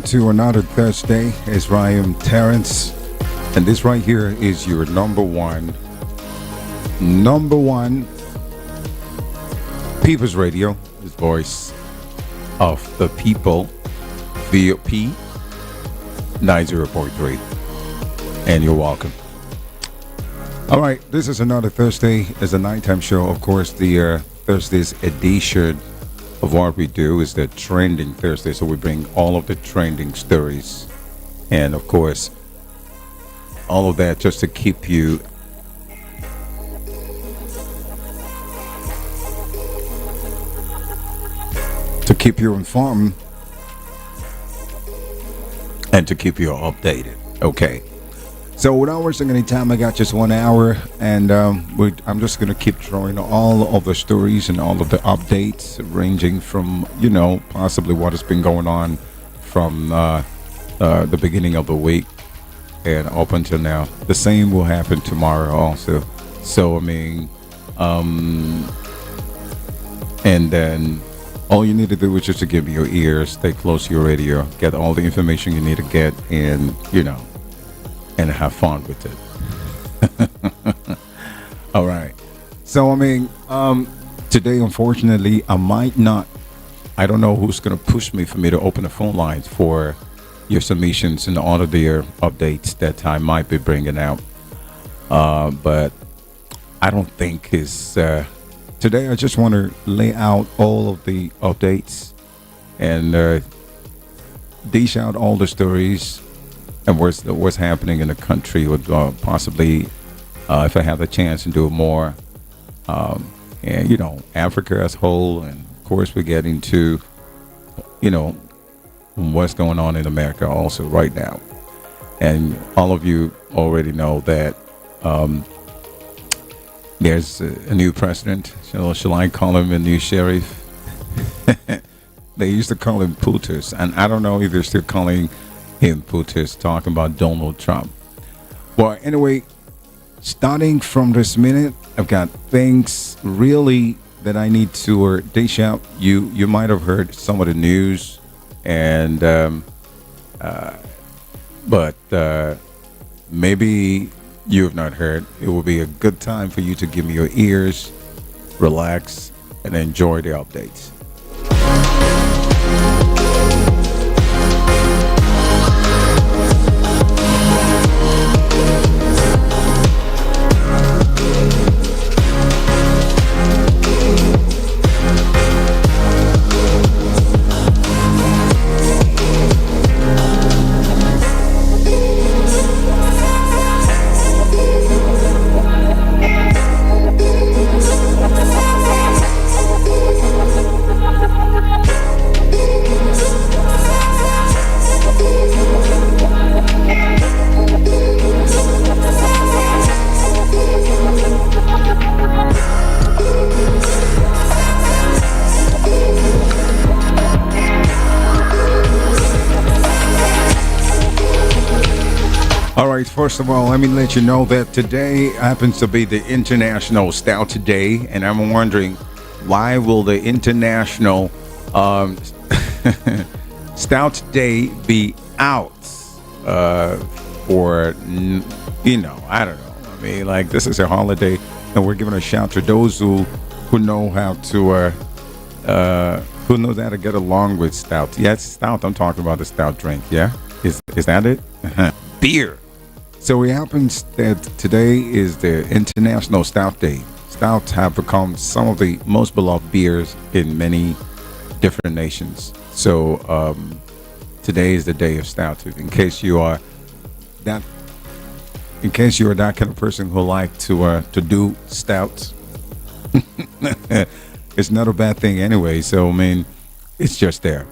welcome to another Thursday. It's Ryan Terrence, and this right here is your number one People's Radio, the voice of the people, VOP 90.3, and you're welcome. All right, this is another Thursday. It's a nighttime show. Of course, the Thursday's edition of what we do is the trending Thursday. So we bring all of the trending stories, and of course, all of that just to keep you informed and to keep you updated. Okay. So without wasting any time, I got just 1 hour, and I'm just going to keep throwing all of the stories and all of the updates, ranging from, possibly what has been going on from the beginning of the week and up until now. The same will happen tomorrow also. So, and then all you need to do is just to give me your ears, stay close to your radio, get all the information you need to get, and, and have fun with it. All right. So, today, unfortunately, I don't know who's going to push me for me to open the phone lines for your submissions and all of their updates that I might be bringing out. But I don't think it's... today, I just want to lay out all of the updates and dish out all the stories and what's happening in the country, with possibly if I have the chance to do more, and Africa as a whole, and of course we get into what's going on in America also right now. And all of you already know that there's a new president. Shall I call him a new sheriff? They used to call him Putus, and I don't know if they're still calling him Putus, talking about Donald Trump. Well, anyway, starting from this minute, I've got things really that I need to dish out. You might have heard some of the news, and but maybe you have not heard. It will be a good time for you to give me your ears, relax, and enjoy the updates. First of all, let me let you know that today happens to be the International Stout Day, and I'm wondering, why will the International Stout Day be out for, I don't know. This is a holiday, and we're giving a shout to those who know how to who knows how to get along with stout. Yeah, it's stout. I'm talking about the stout drink. Yeah, is that it? Beer. So it happens that today is the International Stout Day. Stouts have become some of the most beloved beers in many different nations. So today is the day of stout. In case you are that kind of person who like to do stouts, it's not a bad thing anyway. So it's just there.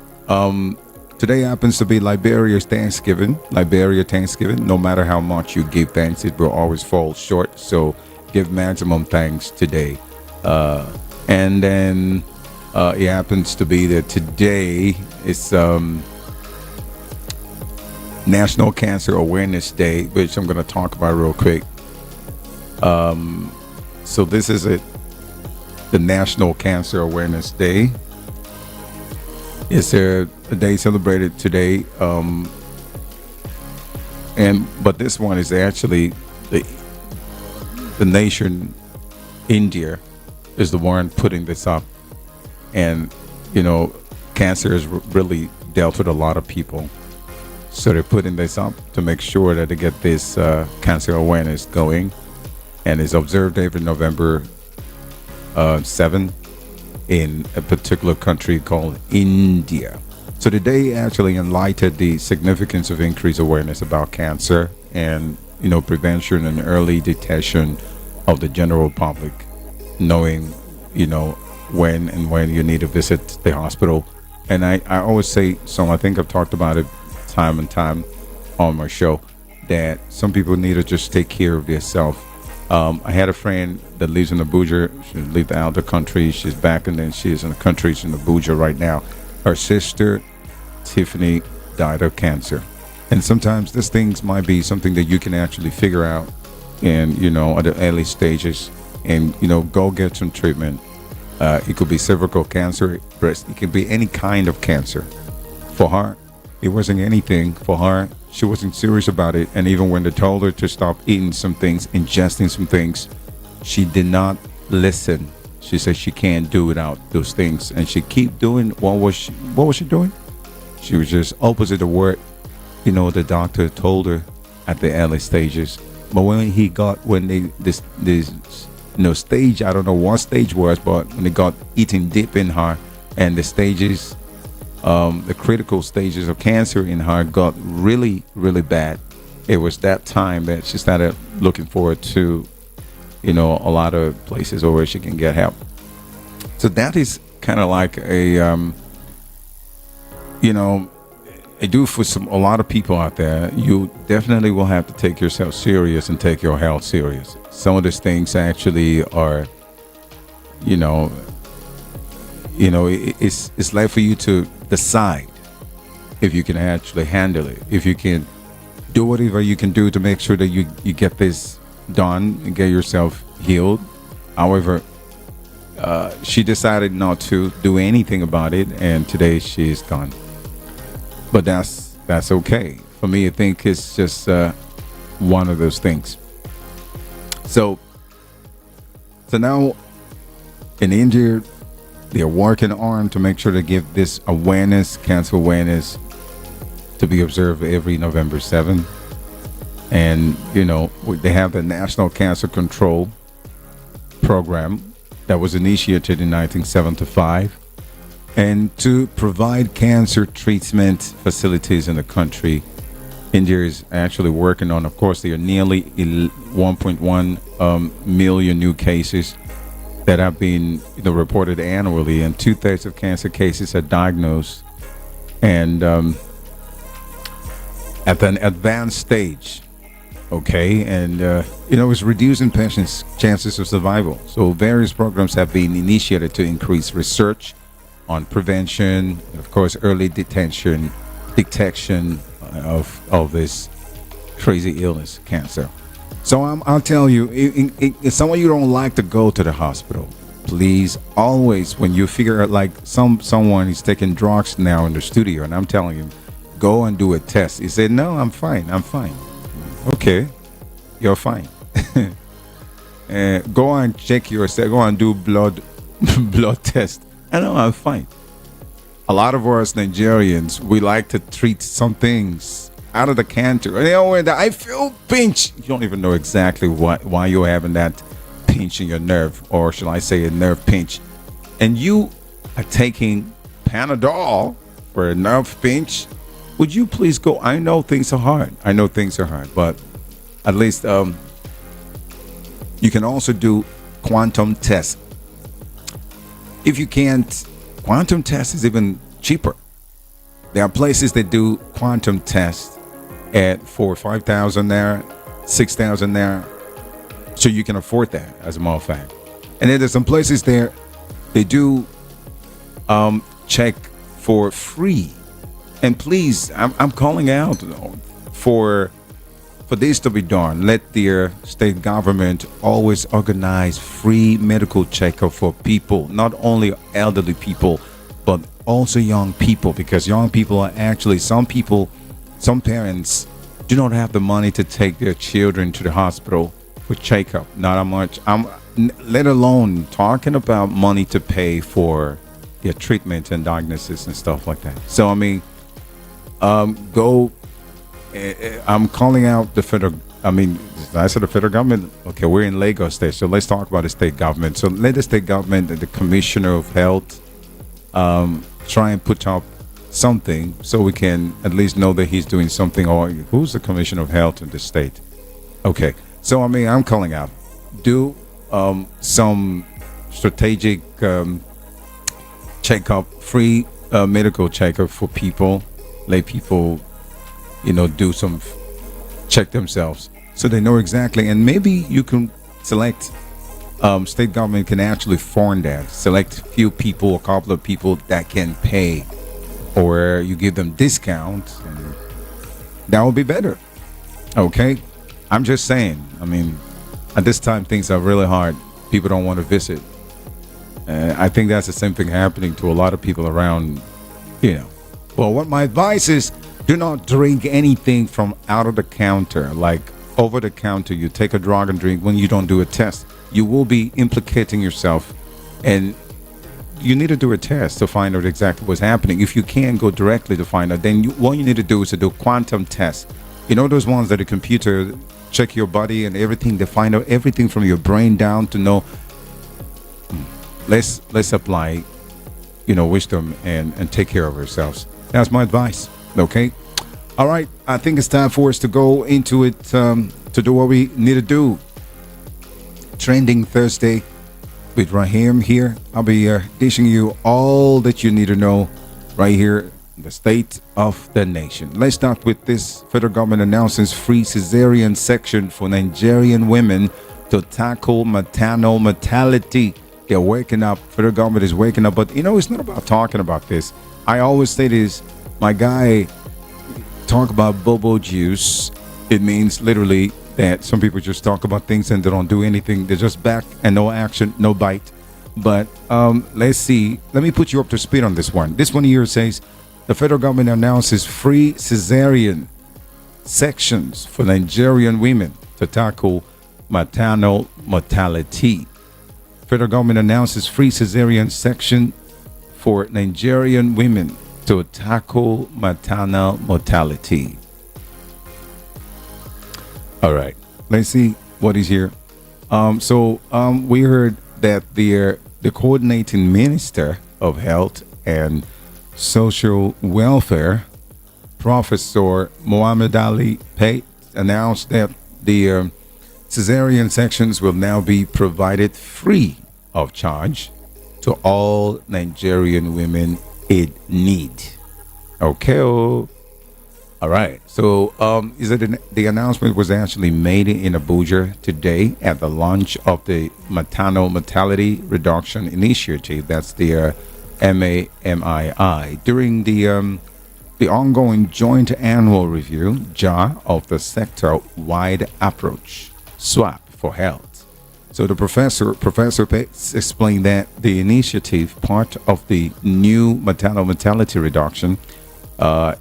Today happens to be Liberia's Thanksgiving. No matter how much you give thanks, it will always fall short. So give maximum thanks today. And then it happens to be that today is National Cancer Awareness Day, which I'm going to talk about real quick. So this is the National Cancer Awareness Day. It's a day celebrated today, and but this one is actually the the nation India is the one putting this up, and you know, cancer has really dealt with a lot of people, so they're putting this up to make sure that they get this cancer awareness going, and it's observed every November 7 in a particular country called India. So today actually enlightened the significance of increased awareness about cancer and prevention and early detection of the general public, knowing when you need to visit the hospital. And I always say, so I think I've talked about it time and time on my show, that some people need to just take care of themselves. I had a friend that lives in Abuja. She lived out the country. She's back, and then she is in the country. She's in Abuja right now. Her sister, Tiffany, died of cancer. And sometimes these things might be something that you can actually figure out and, at the early stages and, go get some treatment. It could be cervical cancer, breast. It could be any kind of cancer. For her, it wasn't anything. For her, she wasn't serious about it. And even when they told her to stop eating some things, ingesting some things, she did not listen. She said she can't do without those things. And she keep doing what was she doing? She was just opposite of what, the doctor told her at the early stages. But when this stage, I don't know what stage was, but when they got eating deep in her and the stages, the critical stages of cancer in her got really, really bad. It was that time that she started looking forward to, a lot of places where she can get help. So that is kind of like I do for a lot of people out there. You definitely will have to take yourself serious and take your health serious. Some of these things actually are, it's left for you to decide if you can actually handle it, if you can do whatever you can do to make sure that you get this done and get yourself healed. However, she decided not to do anything about it, and today she's gone. But that's okay. For me, I think it's just one of those things. So now in India, they're working on to make sure to give this awareness, cancer awareness, to be observed every November 7th. And, they have the National Cancer Control Program that was initiated in 1975. And to provide cancer treatment facilities in the country, India is actually working on, of course, there are nearly 1.1 million new cases that have been reported annually, and 2/3 of cancer cases are diagnosed and at an advanced stage. Okay, and it's reducing patients' chances of survival. So various programs have been initiated to increase research on prevention, of course, early detection of this crazy illness, cancer. So I'll tell you, if some of you don't like to go to the hospital, please always, when you figure out like someone is taking drugs now in the studio, and I'm telling you, go and do a test. He said, "No, I'm fine. Okay, you're fine. Go and check yourself. Go and do blood test. I know I'm fine." A lot of us Nigerians, we like to treat some things out of the canter. I feel pinch. You don't even know exactly why you're having that pinch in your nerve, or shall I say a nerve pinch. And you are taking Panadol for a nerve pinch. Would you please go? I know things are hard. But at least you can also do quantum tests. If you can't, quantum test is even cheaper. There are places that do quantum tests for 5,000 there, 6,000 there, so you can afford that, as a matter of fact. And then there's some places there they do check for free. And please, I'm calling out for this to be done. Let their state government always organize free medical checkup for people, not only elderly people, but also young people, because young people are actually, some parents do not have the money to take their children to the hospital for checkup. Not how much. Let alone talking about money to pay for their treatment and diagnosis and stuff like that. So I mean, go. I'm calling out the federal. I mean, I said the federal government. Okay, we're in Lagos State, so let's talk about the state government. So let the state government, the commissioner of health, try and put up something so we can at least know that he's doing something. Or who's the commissioner of health in the state? Okay, so I mean, I'm calling out. Do some strategic checkup, free medical checkup for people. Let people, do some check themselves so they know exactly. And maybe you can select, state government can actually fund that. Select few people, a couple of people that can pay, or you give them discounts, and that will be better. Okay, I'm just saying. I mean, at this time things are really hard. People don't want to visit. I think that's the same thing happening to a lot of people around. Well, what my advice is, do not drink anything from out of the counter, like over the counter. You take a drug and drink when you don't do a test. You will be implicating yourself, and you need to do a test to find out exactly what's happening. If you can't go directly to find out, then what you need to do is to do quantum tests. Those ones that the computer check your body and everything. They find out everything from your brain down to know. Let's apply, wisdom and take care of ourselves. That's my advice. Okay. All right. I think it's time for us to go into it, to do what we need to do. Trending Thursday with Raheem here. I'll be dishing you all that you need to know right here in the state of the nation. Let's start with this. Federal government announces free cesarean section for Nigerian women to tackle maternal mortality. They're waking up. Federal government is waking up. But, it's not about talking about this. I always say this. My guy talk about bobo juice. It means literally that some people just talk about things and they don't do anything. They're just back and no action, no bite. But let's see. Let me put you up to speed on this one. This one here says the federal government announces free cesarean sections for Nigerian women to tackle maternal mortality. Federal government announces free cesarean section for Nigerian women to tackle maternal mortality. All right, let's see what is here. We heard that the coordinating minister of health and social welfare, Professor Mohammed Ali Pate, announced that the cesarean sections will now be provided free of charge to all Nigerian women in need. Okay. All right. So, the announcement was actually made in Abuja today at the launch of the Maternal Mortality Reduction Initiative. That's the MAMII during the ongoing joint annual review (JA) of the sector-wide approach SWAP for health. So the Professor Pitts explained that the initiative, part of the new maternal mortality reduction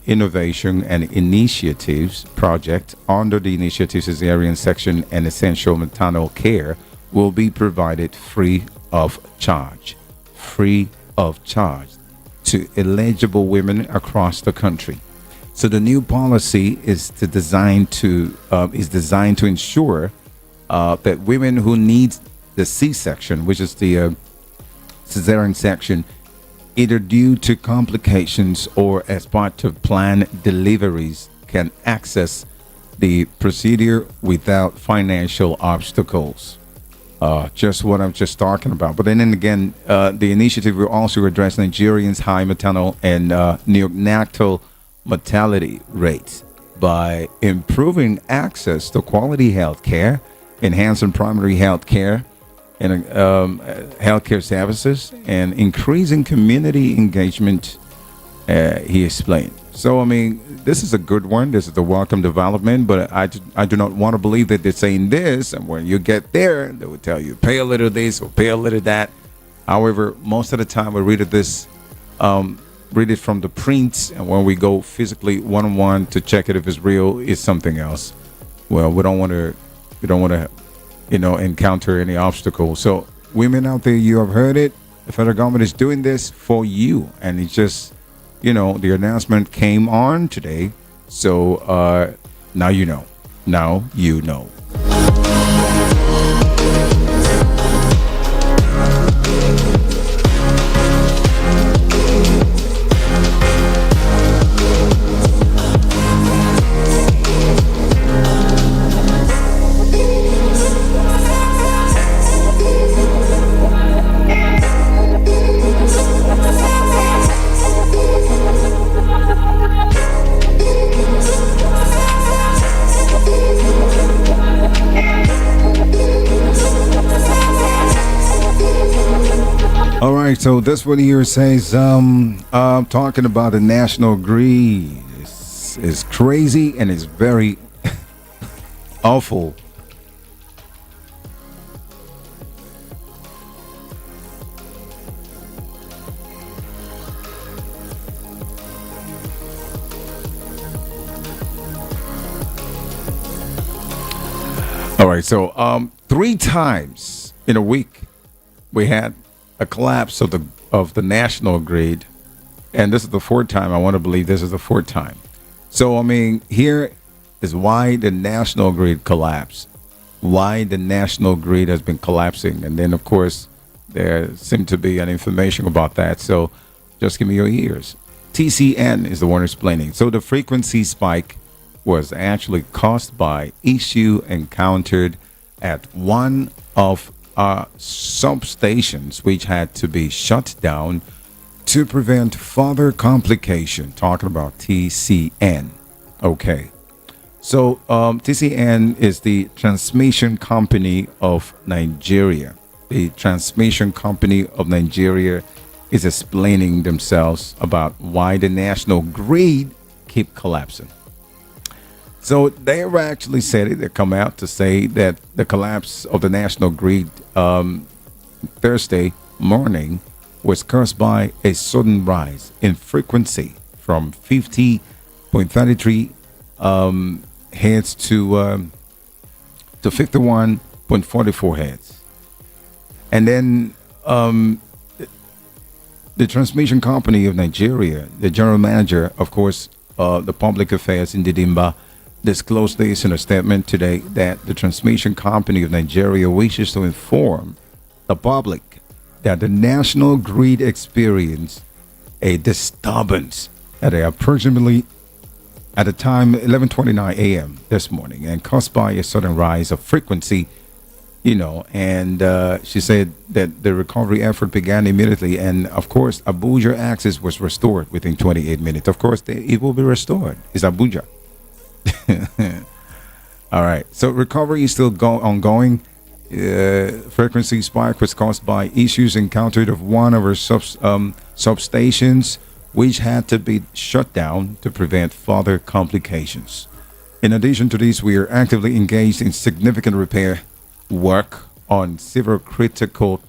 innovation and initiatives project under the initiative cesarean section and essential maternal care, will be provided free of charge to eligible women across the country. So the new policy is designed to ensure that women who need the C-section, which is the cesarean section, either due to complications or as part of planned deliveries, can access the procedure without financial obstacles. Just what I'm just talking about. But then again, the initiative will also address Nigerians' high maternal and neonatal mortality rates by improving access to quality health care, enhancing primary health care and healthcare services, and increasing community engagement, he explained. So, I mean, this is a good one. This is a welcome development, but I do not want to believe that they're saying this, and when you get there, they will tell you, pay a little this or pay a little that. However, most of the time we read this, read it from the prints, and when we go physically one on one to check it if it's real, it's something else. Well, we don't want to, encounter any obstacles. So, women out there, you have heard it. The federal government is doing this for you, and it's just, the announcement came on today. So now you know. Now you know. All right, so this one here says, talking about the national grid is crazy and it's very awful. All right, so 3 times in a week we had a collapse of the national grid, and this is the 4th time. I want to believe this is the 4th time. So I mean, here is why the national grid collapsed. Why the national grid has been collapsing, and then of course there seemed to be an information about that. So just give me your ears. TCN is the one explaining. So the frequency spike was actually caused by issue encountered at one of our substations, which had to be shut down to prevent further complication. Talking about TCN. Okay. So TCN is the Transmission Company of Nigeria. The Transmission Company of Nigeria is explaining themselves about why the national grid keep collapsing. So they have actually said it. They come out to say that the collapse of the national grid Thursday morning was caused by a sudden rise in frequency from 50.33 hertz to 51.44 hertz. And then the Transmission Company of Nigeria, the general manager, of course, the public affairs in Didimba, disclosed this in a statement today that the Transmission Company of Nigeria wishes to inform the public that the national grid experienced a disturbance at approximately at the time 11:29 a.m. this morning, and caused by a sudden rise of frequency. And she said that the recovery effort began immediately, and of course Abuja access was restored within 28 minutes. Of course it will be restored. It's Abuja. All right, so recovery is still ongoing. Frequency spike was caused by issues encountered of one of our substations, which had to be shut down to prevent further complications. In addition to this, we are actively engaged in significant repair work on several critical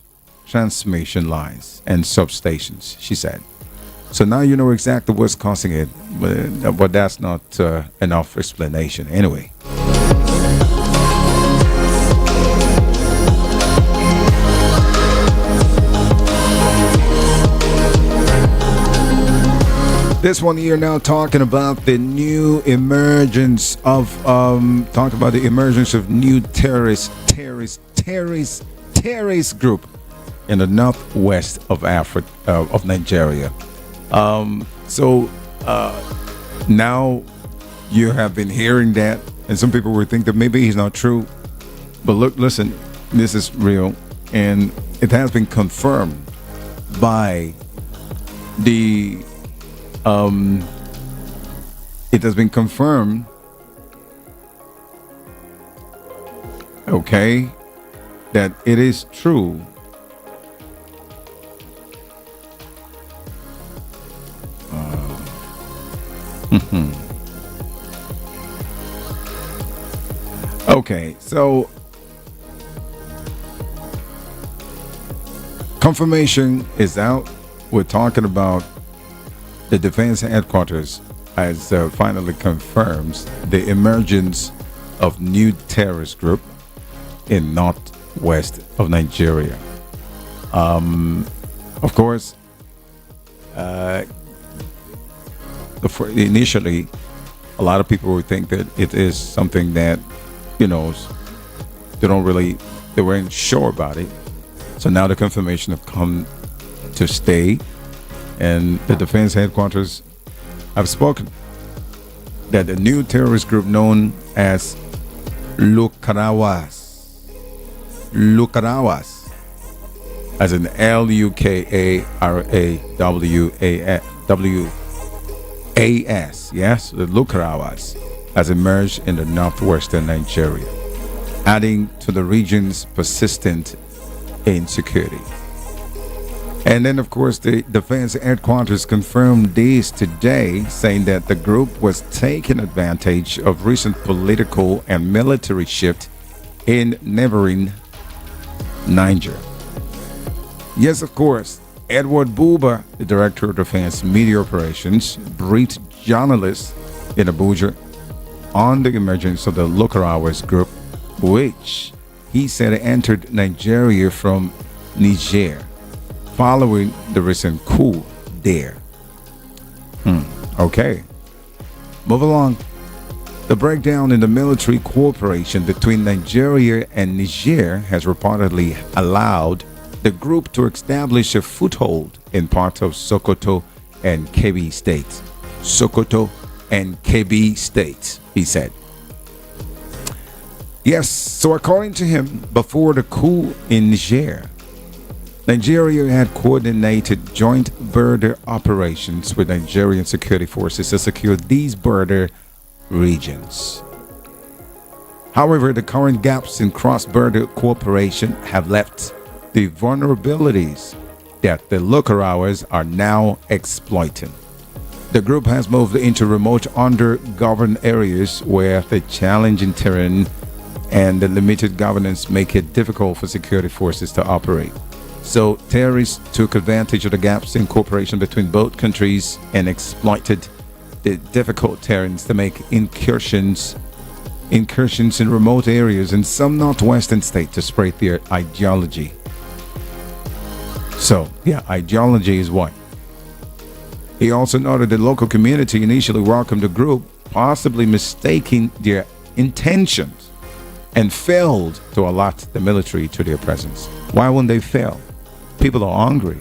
transmission lines and substations, she said. So now you know exactly what's causing it, but that's not enough explanation anyway. This one here now talking about the new emergence of new terrorist group in the northwest of Africa, of Nigeria. Now you have been hearing that, and some people would think that maybe he's not true, but listen, this is real, and it has been confirmed by the it has been confirmed, okay, that it is true. Okay, so confirmation is out. We're talking about the defense headquarters has finally confirms the emergence of new terrorist group in northwest of Nigeria. Of course, initially, a lot of people would think that it is something that, you know, they weren't sure about it. So now the confirmation have come to stay, and the defense headquarters have spoken that the new terrorist group known as Lukarawas, as in Lukarawas, yes, the Lukarawas, has emerged in the northwestern Nigeria, adding to the region's persistent insecurity. And then, of course, the defense headquarters confirmed this today, saying that the group was taking advantage of recent political and military shift in neighboring Niger. Yes, of course, Edward Buba, the director of defense media operations, briefed journalists in Abuja on the emergence of the Lukarawas group, which he said entered Nigeria from Niger following the recent coup there. Okay. Move along. The breakdown in the military cooperation between Nigeria and Niger has reportedly allowed the group to establish a foothold in parts of Sokoto and Kebbi states. Sokoto and Kebbi states, he said. Yes, so according to him, before the coup in Niger, Nigeria had coordinated joint border operations with Nigerian security forces to secure these border regions. However, the current gaps in cross-border cooperation have left the vulnerabilities that the Lukarawas are now exploiting. The group has moved into remote under-governed areas where the challenging terrain and the limited governance make it difficult for security forces to operate. So terrorists took advantage of the gaps in cooperation between both countries and exploited the difficult terrains to make incursions in remote areas in some northwestern states to spread their ideology. So, yeah, ideology is what? He also noted the local community initially welcomed the group, possibly mistaking their intentions, and failed to alert the military to their presence. Why wouldn't they fail? People are hungry.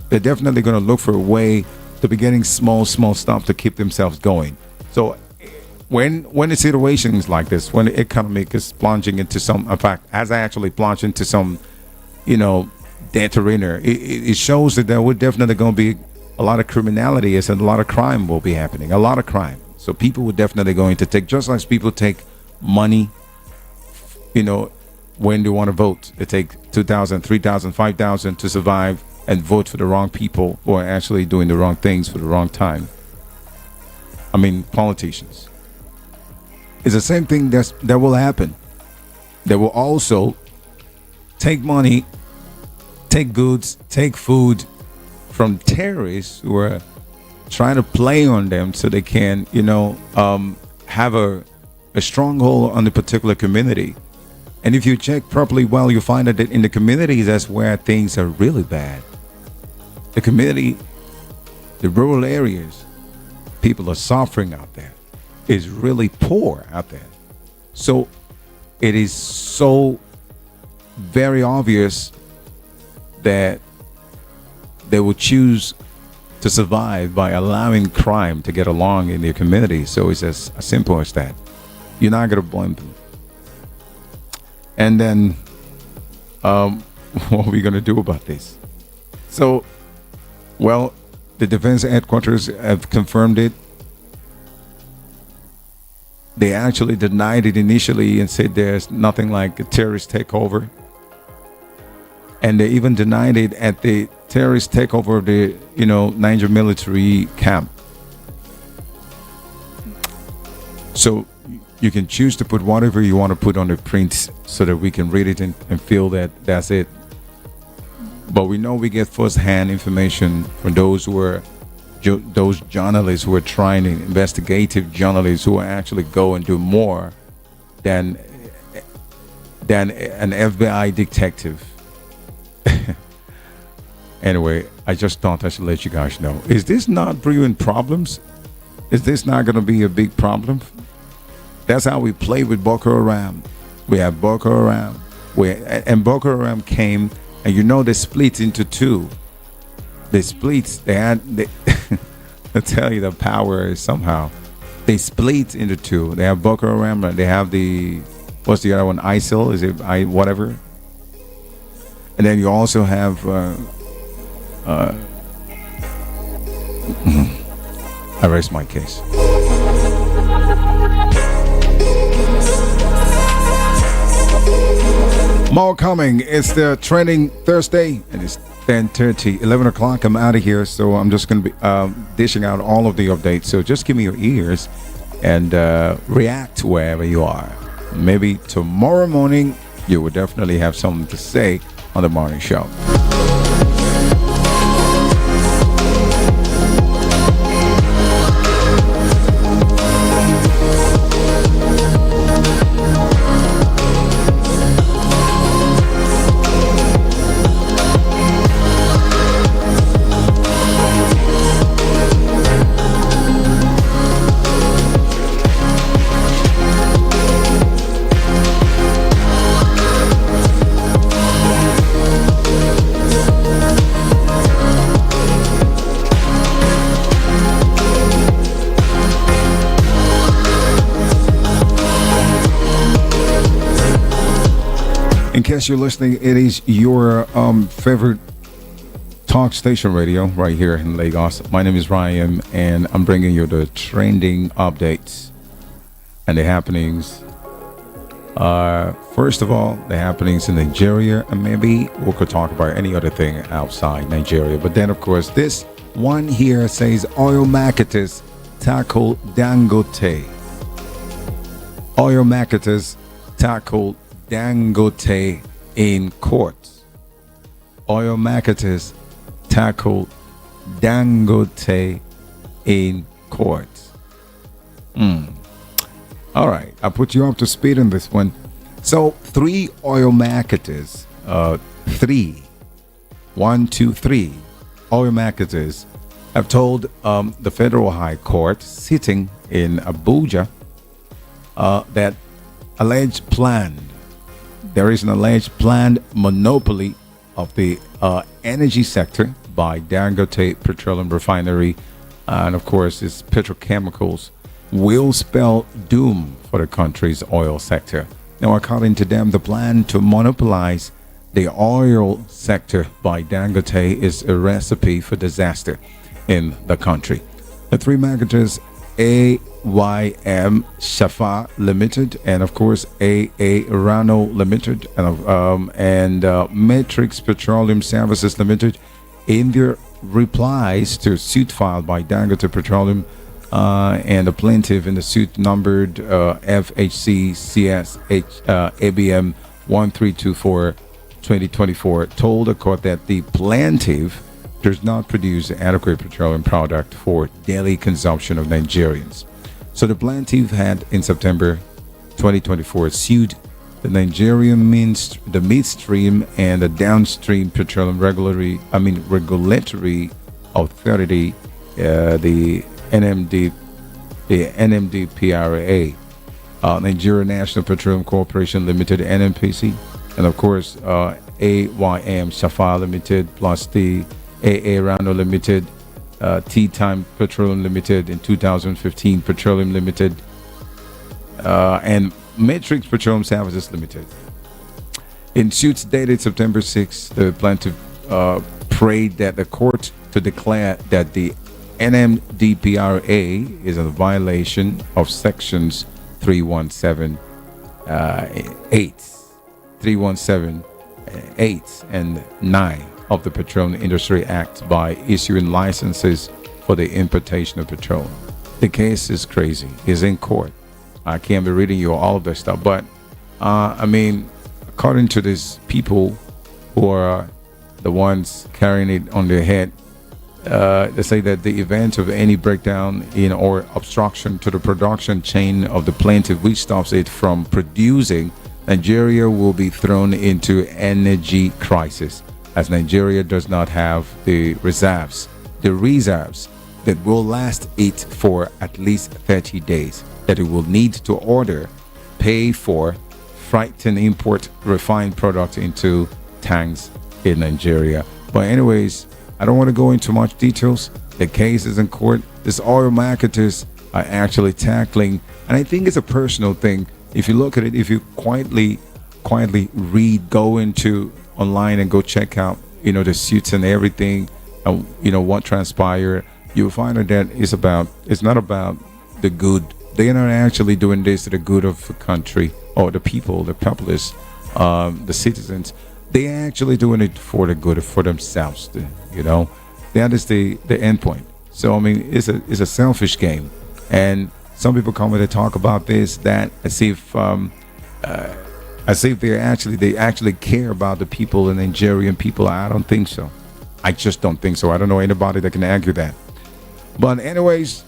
They're definitely going to look for a way to be getting small stuff to keep themselves going. So when the situation is like this, when the economic is plunging into some, in fact, as I actually plunged into some, dead arena, it shows that there would definitely going to be a lot of criminality and a lot of crime will be happening, a lot of crime. So people would definitely going to take, just like people take money, when they want to vote, they take 2,000, 3,000, 5,000 to survive and vote for the wrong people who are actually doing the wrong things for the wrong time. I mean, politicians. It's the same thing that will happen. They will also take money, take goods, take food from terrorists who are trying to play on them so they can, have a stronghold on the particular community. And if you check properly, well, you find that in the communities, that's where things are really bad. The community, the rural areas, people are suffering out there. It's really poor out there. So it is so very obvious that they will choose to survive by allowing crime to get along in their community. So it's as simple as that. You're not going to blame them. And then, what are we going to do about this? So, well, the defense headquarters have confirmed it. They actually denied it initially and said there's nothing like a terrorist takeover. And they even denied it at the terrorist takeover of the, Niger military camp. So you can choose to put whatever you want to put on the print so that we can read it and feel that that's it. But we know we get first-hand information from those who are those journalists who are trying to investigative journalists who actually go and do more than an FBI detective. Anyway, I just thought I should let you guys know. Is this not brewing problems? Is this not going to be a big problem? That's how we play with Boko Haram. We have Boko Haram. And Boko Haram came, and they split into two. They split. I tell you, the power is somehow. They split into two. They have Boko Haram, and they have what's the other one? ISIL? Is it whatever? And then you also have I rest my case. More coming. It's the Trending Thursday, and it's 10:30, 11 o'clock. I'm out of here, so I'm just going to be dishing out all of the updates. So just give me your ears and react wherever you are. Maybe tomorrow morning you will definitely have something to say on the morning show. In case you're listening, it is your favorite talk station radio right here in Lagos. My name is Ryan, and I'm bringing you the trending updates and the happenings. First of all, the happenings in Nigeria, and maybe we could talk about any other thing outside Nigeria. But then, of course, this one here says oil marketers tackle Dangote. Oil marketers tackle Dangote in court. Oil marketers tackle Dangote in court. All right, I'll put you up to speed on this one. So, 3 oil marketers, 3 oil marketers have told the Federal High Court sitting in Abuja that there is an alleged planned monopoly of the energy sector by Dangote Petroleum Refinery, and of course its petrochemicals, will spell doom for the country's oil sector. Now, according to them, the plan to monopolize the oil sector by Dangote is a recipe for disaster in the country. The 3 marketers, AYM Shafa Limited, and of course AA Rano Limited, and Matrix Petroleum Services Limited, in their replies to a suit filed by Dangote Petroleum and the plaintiff in the suit numbered FHC CS ABM 1324/2024, told the court that the plaintiff does not produce adequate petroleum product for daily consumption of Nigerians. So the plaintiff had in September 2024 sued the Nigerian midstream and the downstream petroleum regulatory authority, the NMDPRA, Nigeria National Petroleum Corporation Limited, NNPC, and of course AYM Shafa Limited, plus the AA Rano Limited, T-Time Petroleum Limited in 2015, Petroleum Limited, and Matrix Petroleum Services Limited. In suits dated September 6, the plaintiff prayed that the court to declare that the NMDPRA is a violation of sections 317, 8 and 9 of the Petroleum Industry Act by issuing licenses for the importation of petroleum. The case is crazy. It's in court. I can't be reading you all of this stuff, but according to these people who are the ones carrying it on their head, They say that the event of any breakdown in or obstruction to the production chain of the plaintiff which stops it from producing, Nigeria will be thrown into energy crisis, as Nigeria does not have the reserves that will last it for at least 30 days, that it will need to order, pay for, freight and import refined products into tanks in Nigeria. But anyways, I don't want to go into much details. The case is in court. These oil marketers are actually tackling, and I think it's a personal thing. If you look at it, if you quietly read, go into online and go check out, the suits and everything, and what transpired, you'll find that it's not about the good. They're not actually doing this to the good of the country or the people, the populace, the citizens. They're actually doing it for the good, for themselves. That is the end point. So I mean, it's a selfish game, and some people come and they talk about this, that, as if they actually care about the people, the Nigerian people. I don't think so. I just don't think so. I don't know anybody that can argue that. But anyways,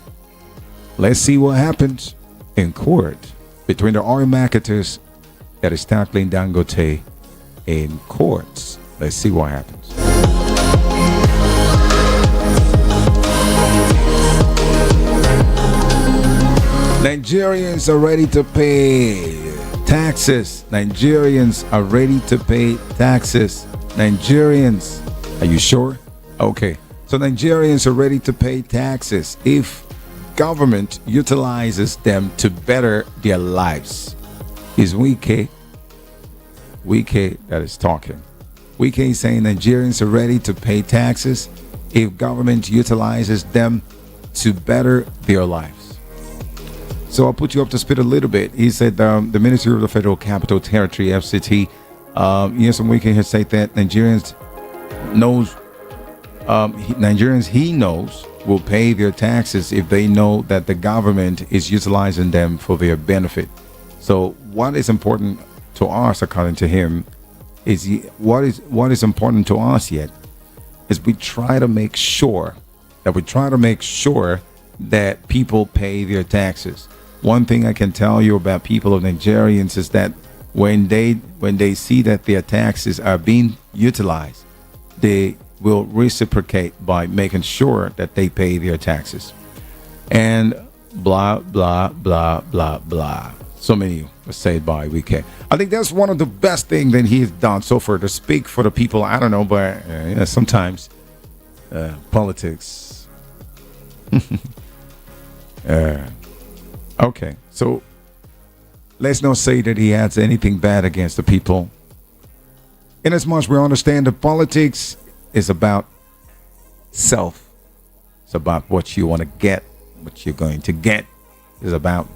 let's see what happens in court between the oil marketers that is tackling Dangote in courts. Let's see what happens. Nigerians are ready to pay taxes. Nigerians are ready to pay taxes. Nigerians, are you sure? Okay. So Nigerians are ready to pay taxes if government utilizes them to better their lives. Is Wike that is talking. Wike is saying Nigerians are ready to pay taxes if government utilizes them to better their lives. So I'll put you up to speed a little bit. He said the Ministry of the Federal Capital Territory, FCT, Nyesom Wike has said that Nigerians he knows will pay their taxes if they know that the government is utilizing them for their benefit. So what is important to us, according to him, is what is important to us yet is we try to make sure that people pay their taxes. One thing I can tell you about people of Nigerians is that when they see that their taxes are being utilized, they will reciprocate by making sure that they pay their taxes. And blah, blah, blah, blah, blah. So many were said by Wike. I think that's one of the best things that he has done so far, to speak for the people. I don't know, but sometimes politics. Okay, so let's not say that he has anything bad against the people. Inasmuch we understand that politics is about self. It's about what you want to get, what you're going to get. It's about,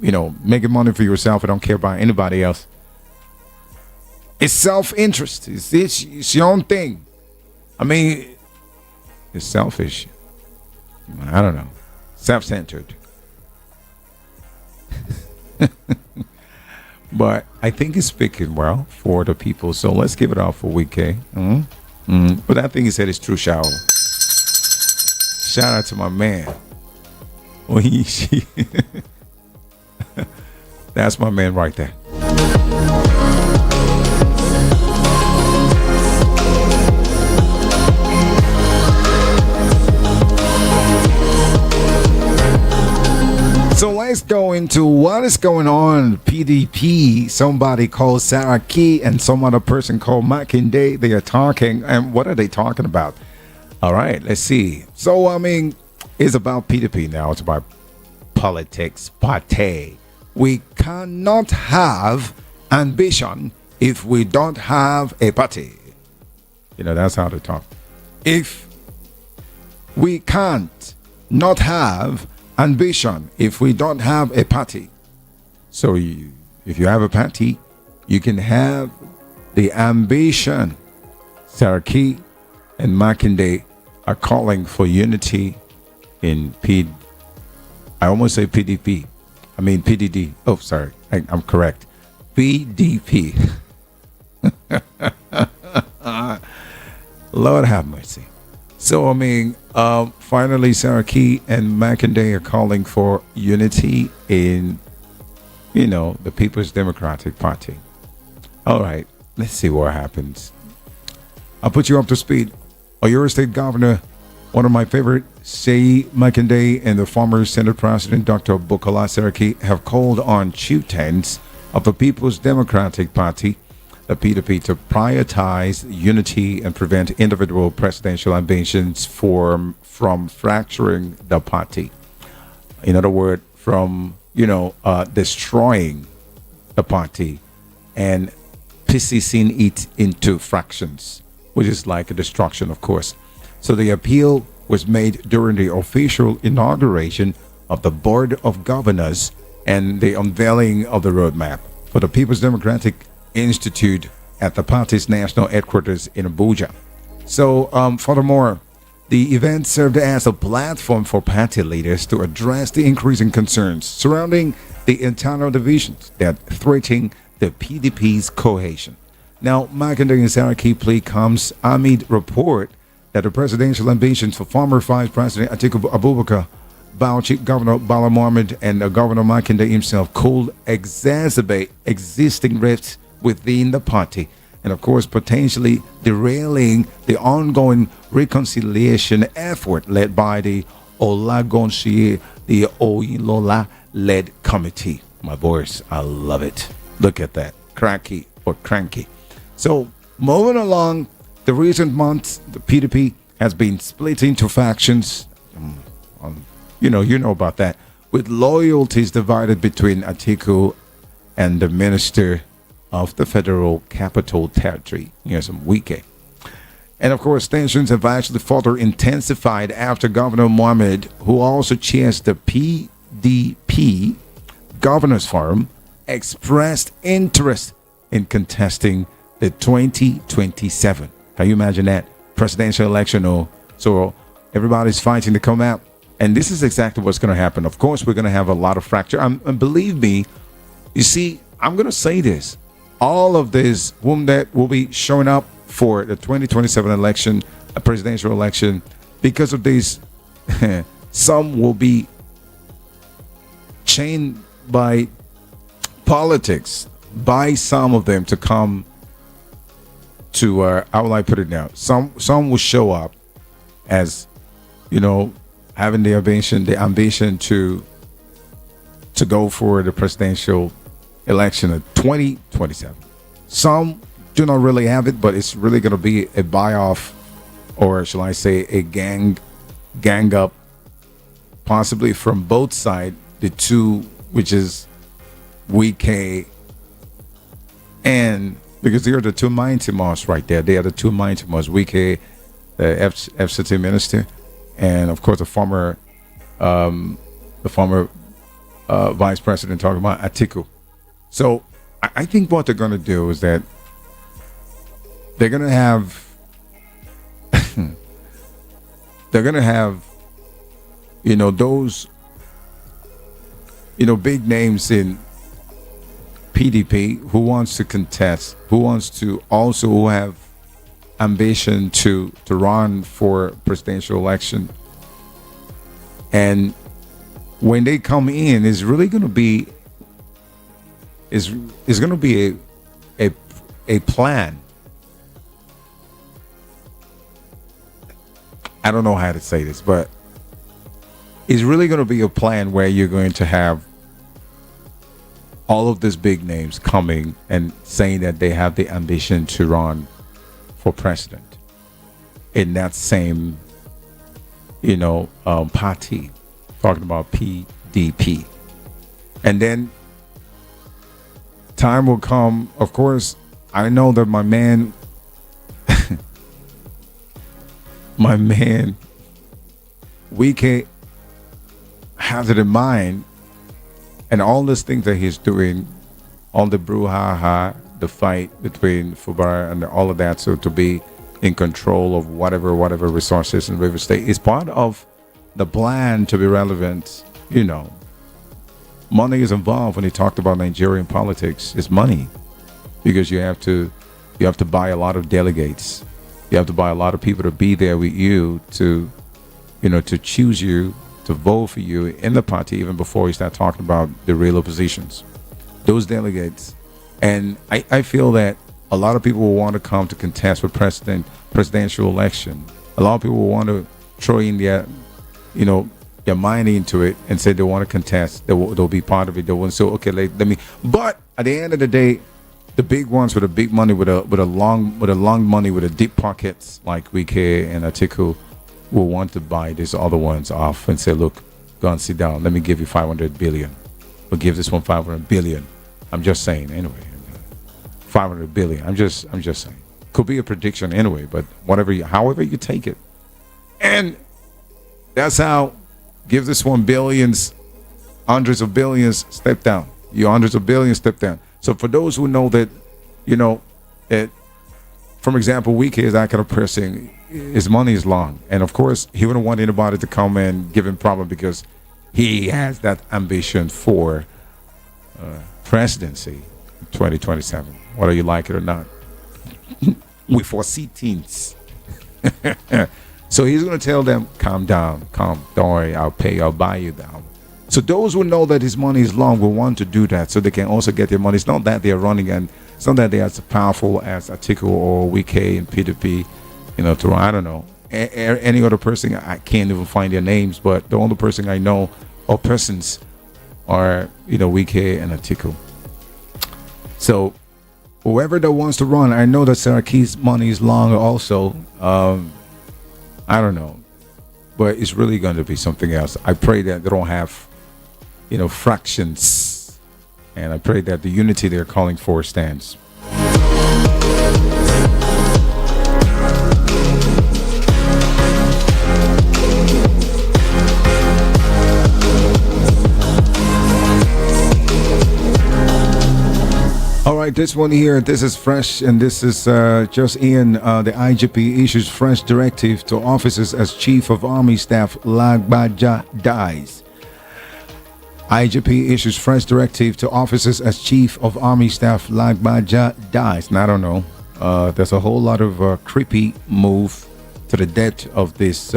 making money for yourself. I don't care about anybody else. It's self-interest. It's your own thing. I mean, it's selfish. I don't know. Self-centered. But I think he's speaking well for the people. So let's give it up for Wike. But I think he said it's true, shout out to my man. That's my man right there. So let's go into what is going on. PDP, somebody called Saraki and some other person called Makinde. They are talking. And what are they talking about? All right, let's see. So, I mean, it's about PDP now. It's about politics, party. We cannot have ambition if we don't have a party. That's how they talk. If we can't not have ambition if we don't have a party. So if you have a party, you can have the ambition. Saraki and Makinde are calling for unity in I almost say PDP. I mean PDD. Oh, sorry. I'm correct. PDP. Lord have mercy. So, I mean, finally, Saraki and Mackenday are calling for unity in, the People's Democratic Party. All right, let's see what happens. I'll put you up to speed. Oyo State Governor, one of my favorite, Sei Mackenday, and the former Senate President, Dr. Bukola Saraki, have called on chieftains of the People's Democratic Party, the PDP, to prioritize unity and prevent individual presidential ambitions from fracturing the party. In other words, from destroying the party and piecing it into fractions, which is like a destruction, of course. So the appeal was made during the official inauguration of the Board of Governors and the unveiling of the roadmap for the People's Democratic Institute at the party's national headquarters in Abuja. So, furthermore, the event served as a platform for party leaders to address the increasing concerns surrounding the internal divisions that threaten the PDP's cohesion. Now, Mackenday and Saraki plea comes amid report that the presidential ambitions for former Vice President Atiku Abubakar, Bauchi Governor Bala Mohammed, and Governor Mackenday himself could exacerbate existing rifts within the party, and of course potentially derailing the ongoing reconciliation effort led by the Olagonshie, the Oilola-led committee. My voice, I love it. Look at that. Cranky or cranky. So, moving along, the recent months, the PDP has been split into factions. You know about that. With loyalties divided between Atiku and the Minister of the Federal Capital Territory, some Wike. And of course, tensions have actually further intensified after Governor Mohammed, who also chairs the PDP Governors Forum, expressed interest in contesting the 2027. Can you imagine that? Presidential election. So everybody's fighting to come out. And this is exactly what's going to happen. Of course, we're going to have a lot of fracture. And believe me, you see, I'm going to say this. All of this whom that will be showing up for the 2027 election, a presidential election, because of this, some will be chained by politics, by some of them to come to, how will I put it now? Some will show up as, having the ambition to go for the presidential election of 2027. Some do not really have it, but it's really going to be a buy-off, or shall I say a gang up, possibly from both sides, the two, which is Wike, and because they are the two mighty moss right there. They are the two mighty moss. Wike, the FCT minister, and of course the former vice president, talking about Atiku. So I think what they're going to do is that they're going to have those big names in PDP who wants to contest, who have ambition to run for presidential election. And when they come in, it's really going to be a plan. I don't know how to say this, but it's really going to be a plan where you're going to have all of these big names coming and saying that they have the ambition to run for president in that same, party, talking about PDP. And then time will come, of course. I know that my man Wike has it in mind, and all these things that he's doing, all the brouhaha, the fight between Fubara and all of that, so to be in control of whatever resources in River State is part of the plan to be relevant. Money is involved when he talked about Nigerian politics. It's money, because you have to buy a lot of delegates. You have to buy a lot of people to be there with you to, to choose you, to vote for you in the party, even before you start talking about the real oppositions. Those delegates. And I feel that a lot of people will want to come to contest for presidential election. A lot of people will want to throw in their mind into it and say they want to contest. They'll be part of it. They want to say, okay, let me. But at the end of the day, the big ones with the big money, with a long money, with the deep pockets, like Wike and Atiku, will want to buy these other ones off and say, look, go and sit down. Let me give you 500 billion. We'll give this one 500 billion. I'm just saying, anyway. 500 billion. I'm just saying. Could be a prediction anyway, but however you take it. And that's how. Give this one billions, hundreds of billions, step down. You hundreds of billions, step down. So for those who know that, that, for example, Wike is that kind of person, his money is long. And of course, he wouldn't want anybody to come and give him problem because he has that ambition for presidency in 2027, whether you like it or not. We foresee teens. So he's going to tell them, calm down, don't worry, I'll buy you down. So those who know that his money is long will want to do that so they can also get their money. It's not that they're running and it's not that they're as powerful as Atiku or Wike and PDP, I don't know. Any other person, I can't even find their names, but the only person I know or persons are, Wike and Atiku. So whoever that wants to run, I know that Saraki's money is long also. I don't know, but it's really going to be something else. I pray that they don't have, fractions, and I pray that the unity they're calling for stands. All right, this one here, this is fresh, and this is just in. The IGP issues fresh directive to officers as Chief of Army Staff Lagbaja dies. IGP issues fresh directive to officers as Chief of Army Staff Lagbaja dies. And I don't know. There's a whole lot of creepy move to the death of this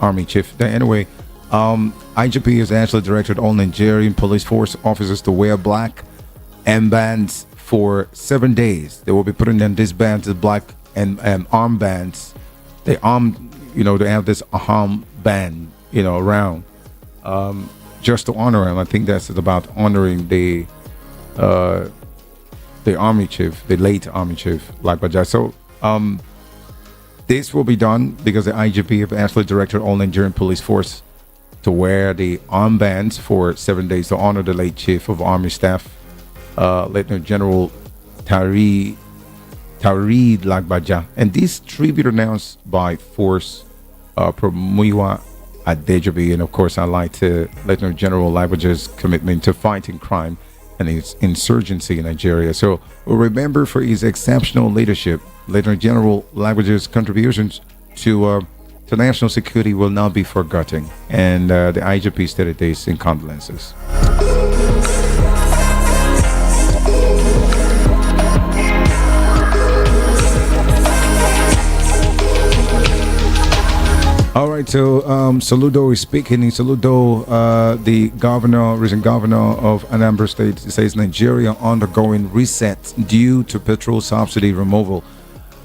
Army Chief. Anyway, IGP has actually directed all Nigerian police force officers to wear black armbands for 7 days. They will be putting on these bands, the black and armbands. They they have this armband, around, just to honor him. I think that's about honoring the army chief, the late army chief, like Bajaj. So this will be done because the IGP have actually directed all Nigerian police force to wear the armbands for 7 days to honor the late chief of army staff, Lieutenant General Tarid Lagbaja. And this tribute announced by Force Promuiwa Adejobi. And of course, I like to Lieutenant General Lagbaja's commitment to fighting crime and its insurgency in Nigeria. So we'll remember for his exceptional leadership. Lieutenant General Lagbaja's contributions to national security will not be forgotten. And the IGP stated this in condolences. All right, so Saludo is speaking. In Saludo, the recent governor of Anambra State, says Nigeria undergoing reset due to petrol subsidy removal.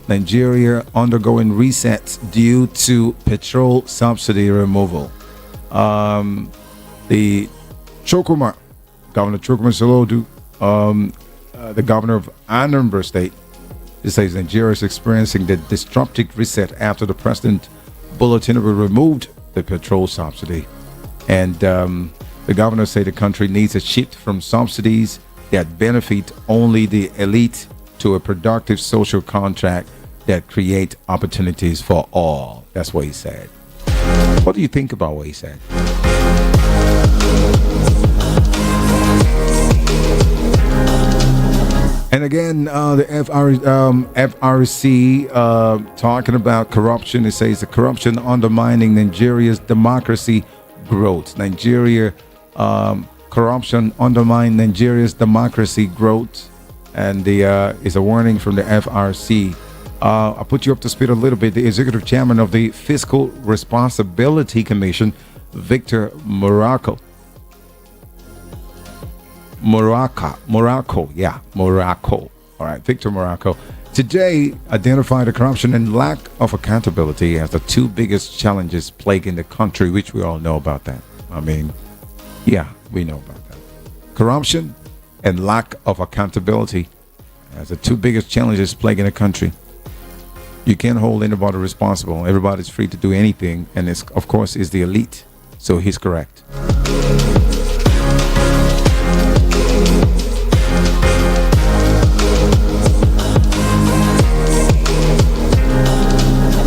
Nigeria undergoing reset due to petrol subsidy removal. The Chokuma, Governor Chokuma Solodu, the governor of Anambra State, says Nigeria is experiencing the disruptive reset after the president Bola Tinubu removed the petrol subsidy. And the governor said the country needs a shift from subsidies that benefit only the elite to a productive social contract that create opportunities for all. That's what he said. What do you think about what he said? And again, the FRC talking about corruption. It says the corruption undermining Nigeria's democracy growth. Corruption undermine Nigeria's democracy growth. And is a warning from the FRC I'll put you up to speed a little bit. The executive chairman of the Fiscal Responsibility Commission, Victor Morocco. All right, Victor Morocco. Today, identified the corruption and lack of accountability as the two biggest challenges plaguing the country, which we all know about that. I mean, yeah, we know about that. Corruption and lack of accountability as the two biggest challenges plaguing the country. You can't hold anybody responsible. Everybody's free to do anything, and it's, of course, is the elite. So he's correct.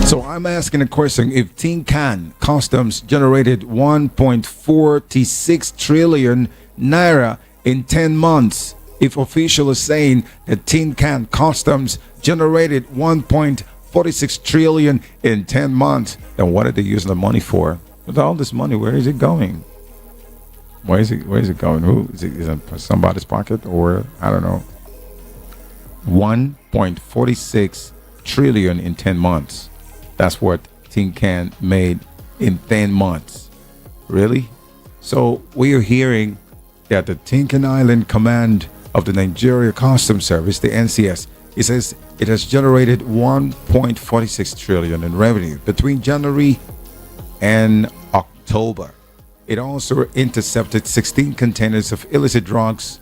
So I'm asking a question. If Tin Can Customs generated 1.46 trillion naira in 10 months, if officials are saying that Tin Can Customs generated 1.46 trillion in 10 months, then what are they using the money for? With all this money, where is it going? Where is it going? Who is it? Is it in somebody's pocket, or I don't know? 1.46 trillion in 10 months. That's what Tin Can made in 10 months. Really? So we are hearing that the Tin Can Island Command of the Nigeria Customs Service, the NCS, it says it has generated 1.46 trillion in revenue between January and October. It also intercepted 16 containers of illicit drugs.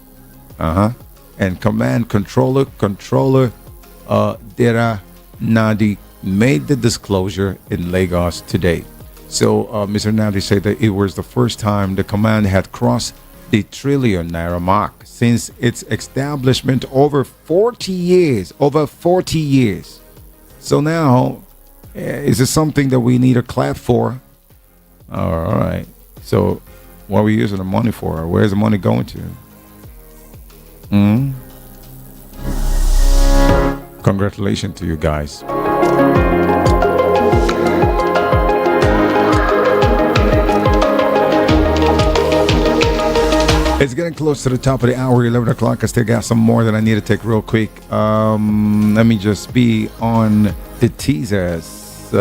And command controller Dera Nadi made the disclosure in Lagos today. So Mr. Nadi said that it was the first time the command had crossed the trillion naira mark since its establishment over 40 years. So now, is this something that we need a clap for? All right. So what are we using the money for? Where's the money going to? Congratulations to you guys. It's getting close to the top of the hour, 11 o'clock. I still got some more that I need to take real quick. Let me just be on the teasers.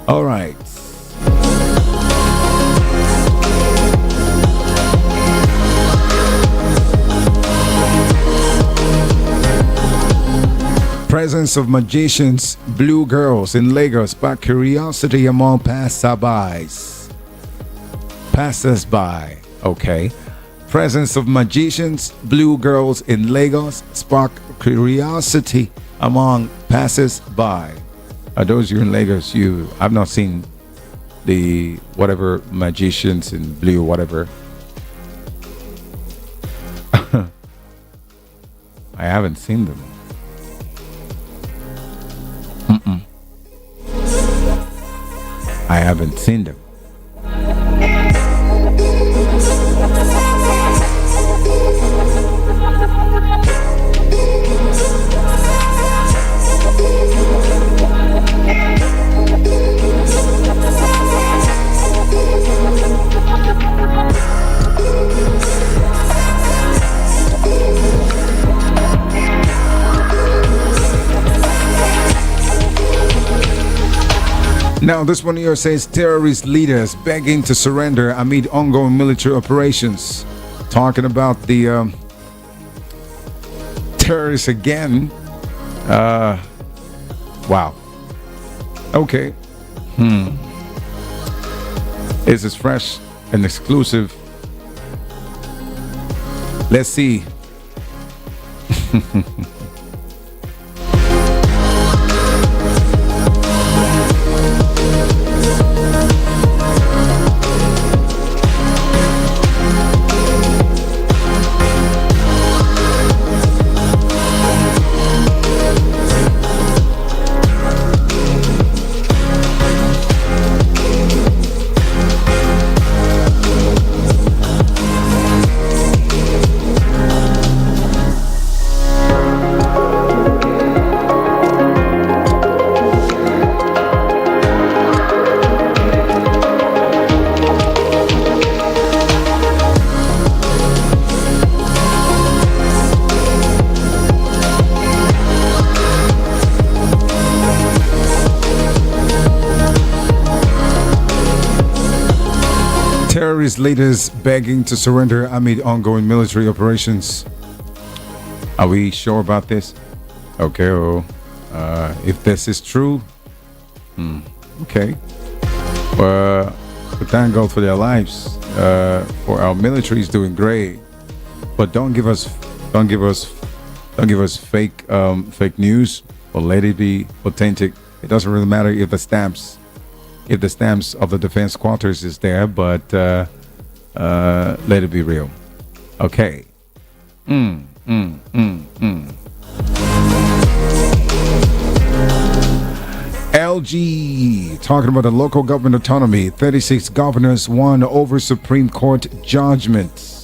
All right. Presence of magicians, blue girls in Lagos spark curiosity among passers-by. Okay. Presence of magicians, blue girls in Lagos spark curiosity among passers-by. Are those you in Lagos? I've not seen the whatever magicians in blue, whatever. I haven't seen them. I haven't seen them. Now, this one here says terrorist leaders begging to surrender amid ongoing military operations. Talking about the terrorists again. Wow. Okay. This is fresh and exclusive. Let's see. military's leaders begging to surrender amid ongoing military operations. Are we sure about this? Okay, well, if this is true, okay. But thank God for their lives. For our military is doing great, but don't give us fake news, or let it be authentic. It doesn't really matter if the stamps of the defense quarters is there, but let it be real. Okay. LG talking about the local government autonomy. 36 governors won over Supreme Court judgment.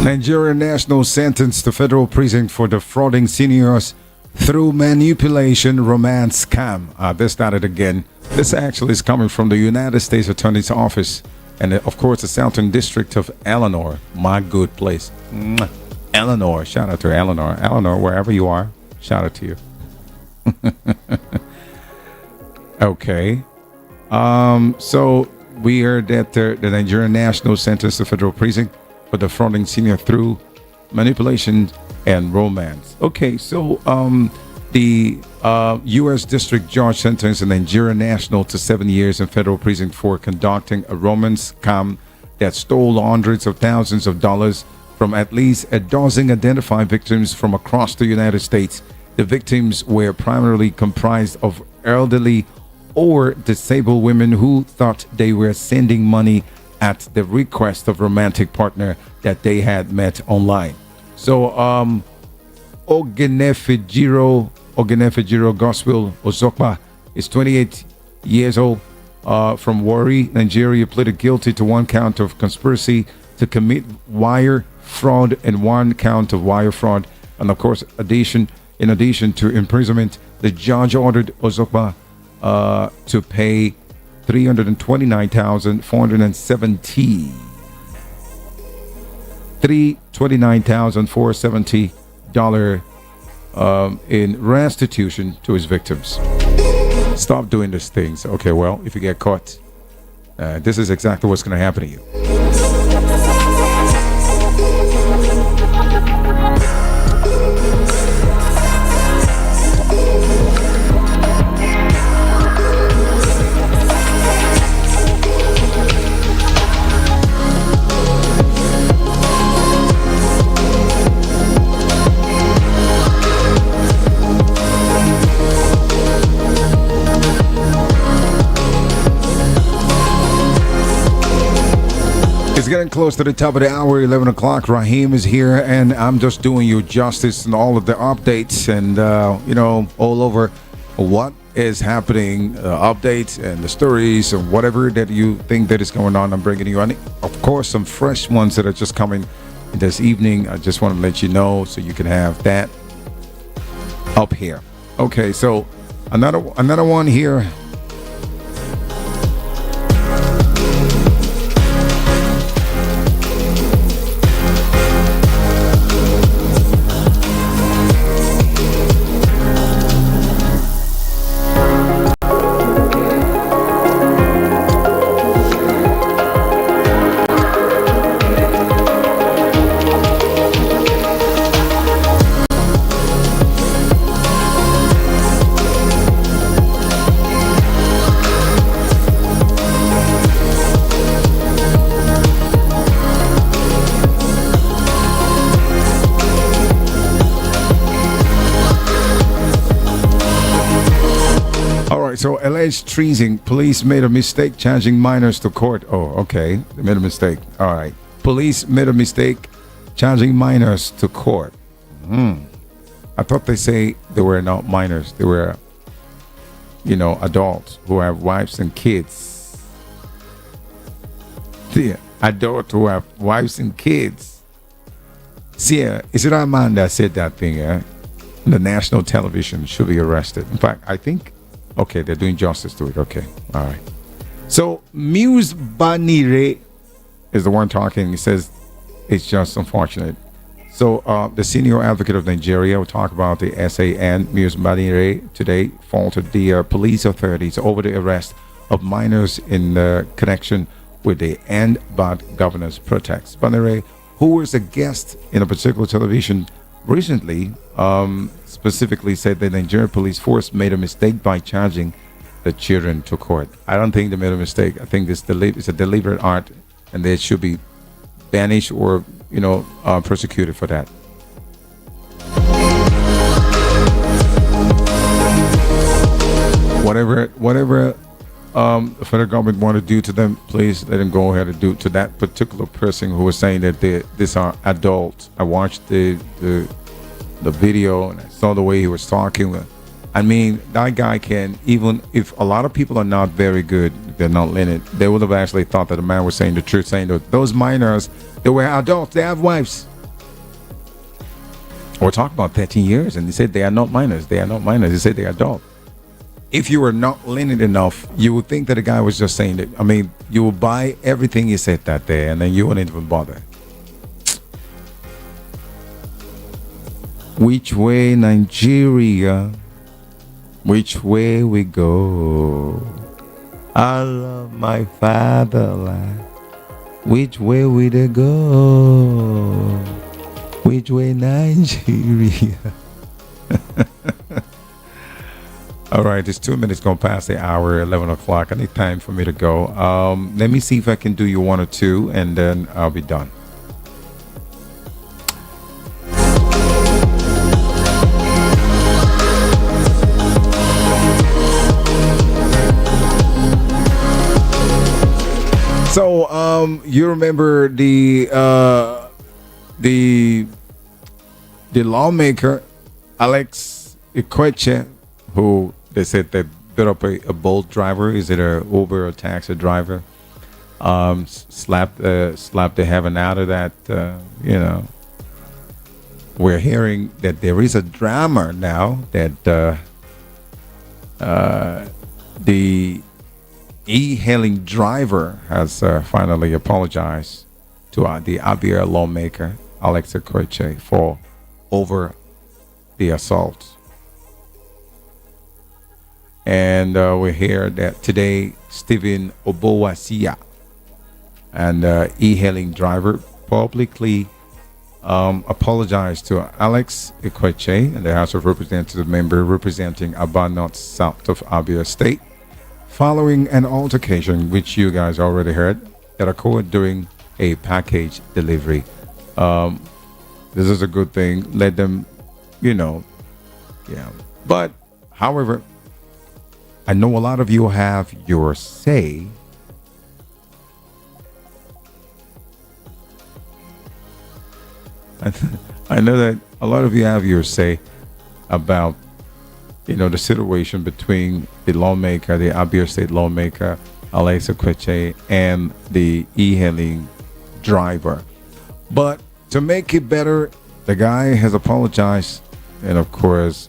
Nigerian national sentenced to federal prison for defrauding seniors through manipulation romance scam. They started again. This actually is coming from the United States Attorney's Office and, of course, the Southern District of Eleanor. My good place. Eleanor. Shout out to Eleanor. Eleanor, wherever you are, shout out to you. Okay. So we heard that the Nigerian national sentenced to federal prison for defrauding senior through manipulation and romance. Okay, so the U.S. District Judge sentenced a Nigerian national to 7 years in federal prison for conducting a romance scam that stole hundreds of thousands of dollars from at least a dozen identified victims from across the United States. The victims were primarily comprised of elderly or disabled women who thought they were sending money at the request of romantic partner that they had met online. So Ogenefejiro Gospel Ozokpa is 28 years old, from Warri, Nigeria, pleaded guilty to one count of conspiracy to commit wire fraud and one count of wire fraud. And of course, in addition to imprisonment, the judge ordered Ozokpa to pay $329,470 in restitution to his victims. Stop doing these things. Okay, well, if you get caught, this is exactly what's going to happen to you. It's getting close to the top of the hour, 11 o'clock. Raheem is here, and I'm just doing you justice and all of the updates and, all over what is happening, updates and the stories and whatever that you think that is going on. I'm bringing you on, of course, some fresh ones that are just coming this evening. I just want to let you know so you can have that up here. Okay, so another one here. So alleged treason. Police made a mistake charging minors to court. Oh, okay. They made a mistake. All right. Police made a mistake charging minors to court. I thought they say they were not minors. They were, adults who have wives and kids. Yeah, adults who have wives and kids. See, is it our man that said that thing? The national television should be arrested. In fact, I think, okay, they're doing justice to it. Okay, all right. So Muse Banire is the one talking. He says it's just unfortunate. So the senior advocate of Nigeria will talk about the SAN. Muse Banire today faulted the police authorities over the arrest of minors in connection with the End Bad Governance protests. Banire, who was a guest in a particular television recently, specifically said that the Nigerian police force made a mistake by charging the children to court. I don't think they made a mistake. I think this it's a deliberate act, and they should be banished or persecuted for that. Whatever the federal government want to do to them, please let them go ahead and do to that particular person who was saying that these are adults. I watched the video and I saw the way he was talking. I mean, that guy can, even if a lot of people are not very good, they're not lenient, they would have actually thought that the man was saying the truth, saying that those minors, they were adults, they have wives. We're talking about 13 years, and he said they are not minors. They are not minors. He said they are adults. If you were not lenient enough, you would think that the guy was just saying that. I mean, you would buy everything he said that day, and then you wouldn't even bother. Which way, Nigeria? Which way we go? I love my fatherland. Which way we they go? Which way, Nigeria? All right, it's 2 minutes gone past the hour, 11 o'clock. I need time for me to go. Let me see if I can do you one or two, and then I'll be done. So, you remember the lawmaker Alex Ikweche, who they said they beat up a Bolt driver. Is it a Uber or taxi driver? Slapped the heaven out of that. We're hearing that there is a drama now that the e-hailing driver has finally apologized to the Abia lawmaker Alex Ikweche for over the assault. And we hear that today Stephen Obowasia, an e-hailing driver, publicly apologized to Alex Ikweche and the House of Representatives member representing Aba North South of Abia State, following an altercation which you guys already heard that occurred during a package delivery. This is a good thing. Let them, yeah. But, however, I know a lot of you have your say. I know that a lot of you have your say about, the situation between the lawmaker, the Abia State lawmaker, Alex Ikweche, and the e-hailing driver. But to make it better, the guy has apologized. And of course,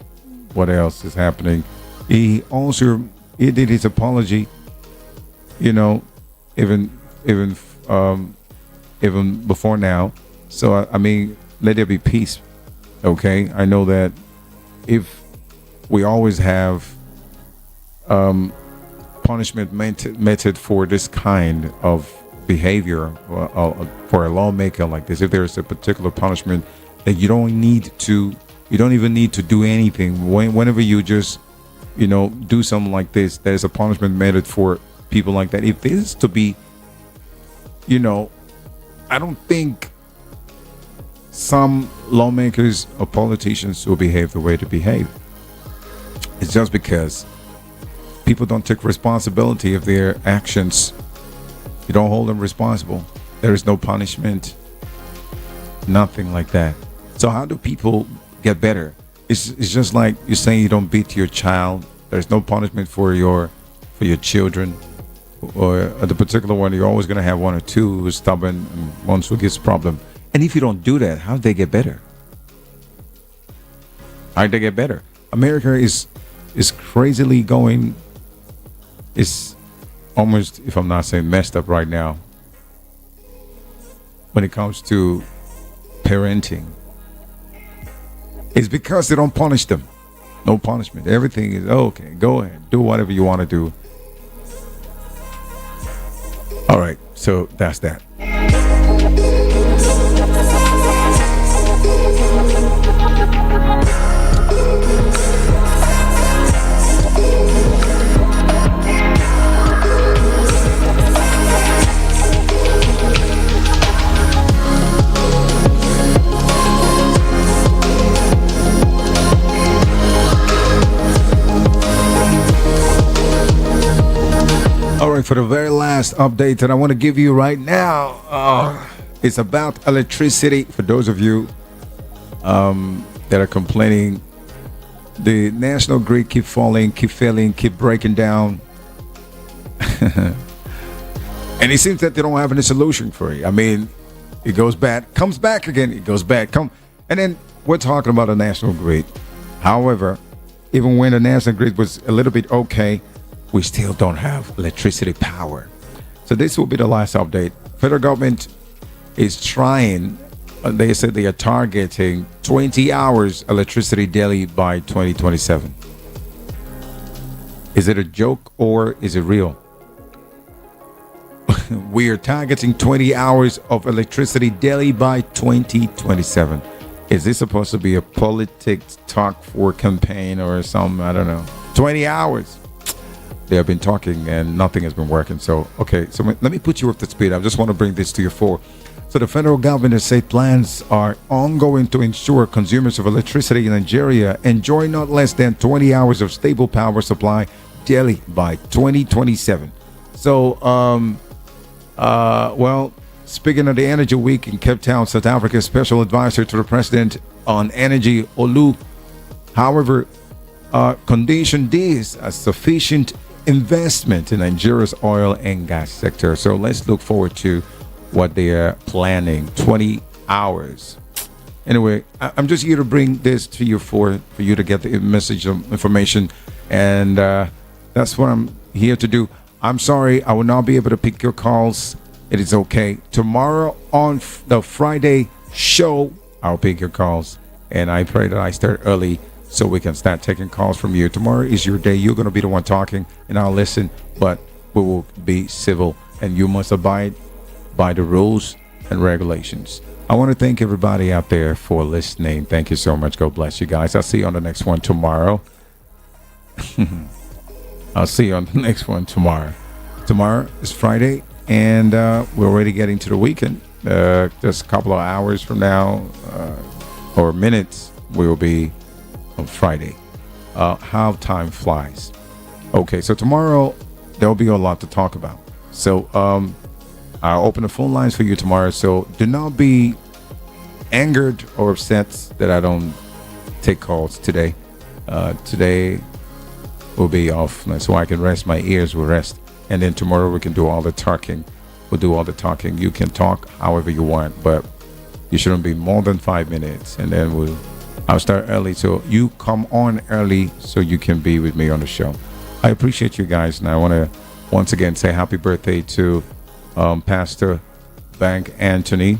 what else is happening? He did his apology, even before now. So I mean, let there be peace. Okay, I know that if we always have punishment method for this kind of behavior for a lawmaker like this, if there's a particular punishment that you don't even need to do anything. Whenever you just do something like this, there's a punishment method for people like that. If this is to be, I don't think some lawmakers or politicians will behave the way they behave. It's just because People don't take responsibility of their actions. You don't hold them responsible. There is no punishment. Nothing like that. So how do people get better? It's just like you're saying you don't beat your child. There's no punishment for your children. Or the particular one, you're always going to have one or two who's stubborn and ones who gets problem. And if you don't do that, how do they get better? How do they get better? America is crazily going, is almost, if I'm not saying messed up right now, when it comes to parenting. It's because they don't punish them. No punishment. Everything is okay. Go ahead. Do whatever you want to do. All right. So that's that. For the very last update that I want to give you right now, it's about electricity. For those of you that are complaining, the national grid keep falling, keep failing, keep breaking down. And it seems that they don't have any solution for it. I mean, it goes bad, comes back again, it goes bad, and then we're talking about a national grid. However, even when the national grid was a little bit okay, we still don't have electricity power. So this will be the last update. Federal government is trying, they said they are targeting 20 hours electricity daily by 2027. Is it a joke or is it real? We are targeting 20 hours of electricity daily by 2027. Is this supposed to be a politics talk for campaign or something? I don't know. 20 hours. They have been talking and nothing has been working. So, okay, so let me put you up to speed. I just want to bring this to your fore. So the federal government has said plans are ongoing to ensure consumers of electricity in Nigeria enjoy not less than 20 hours of stable power supply daily by 2027. So, well, speaking of the Energy Week in Cape Town, South Africa, special advisor to the president on energy, Olu, however, conditioned this as sufficient investment in Nigeria's oil and gas sector. So let's look forward to what they are planning. 20 hours. Anyway, I'm just here to bring this to you for you to get the message of information, and that's what I'm here to do. I'm sorry I will not be able to pick your calls. It is okay. Tomorrow on the Friday show, I'll pick your calls, and I pray that I start early so we can start taking calls from you. Tomorrow is your day. You're going to be the one talking, and I'll listen, but we will be civil, and you must abide by the rules and regulations. I want to thank everybody out there for listening. Thank you so much. God bless you guys. I'll see you on the next one tomorrow. I'll see you on the next one tomorrow. Tomorrow is Friday, and we're already getting to the weekend. Just a couple of hours from now, or minutes, we will be on Friday. How time flies. Okay, so tomorrow there'll be a lot to talk about. So I'll open the phone lines for you tomorrow. So do not be angered or upset that I don't take calls today. Today will be off so I can rest. My ears will rest. And then tomorrow we can do all the talking. We'll do all the talking. You can talk however you want, but you shouldn't be more than 5 minutes. And then I'll start early, so you come on early so you can be with me on the show. I appreciate you guys, and I want to once again say happy birthday to Pastor Bank Anthony.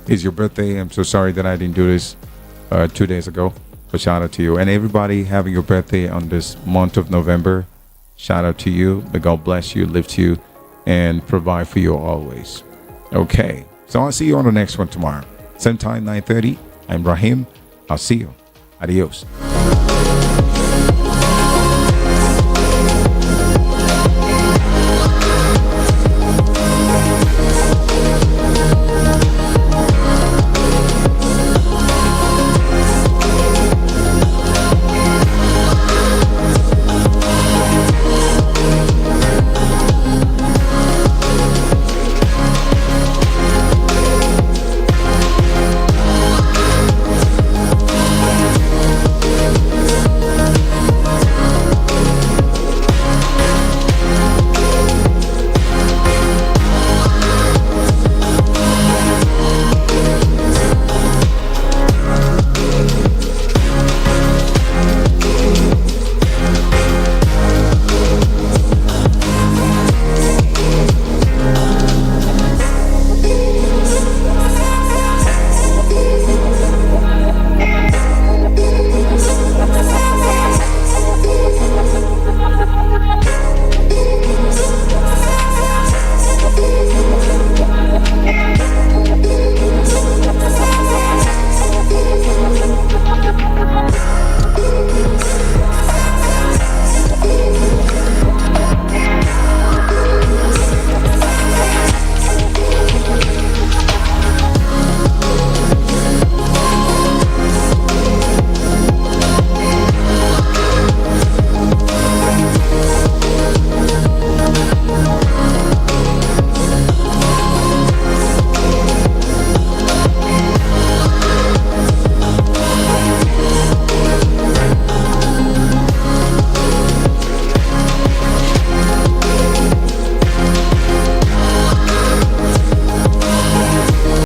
It's your birthday. I'm so sorry that I didn't do this 2 days ago, but shout out to you. And everybody having your birthday on this month of November, shout out to you. May God bless you, lift you, and provide for you always. Okay, so I'll see you on the next one tomorrow. Same time, 9:30. I'm Rahim. I'll see you. Adios.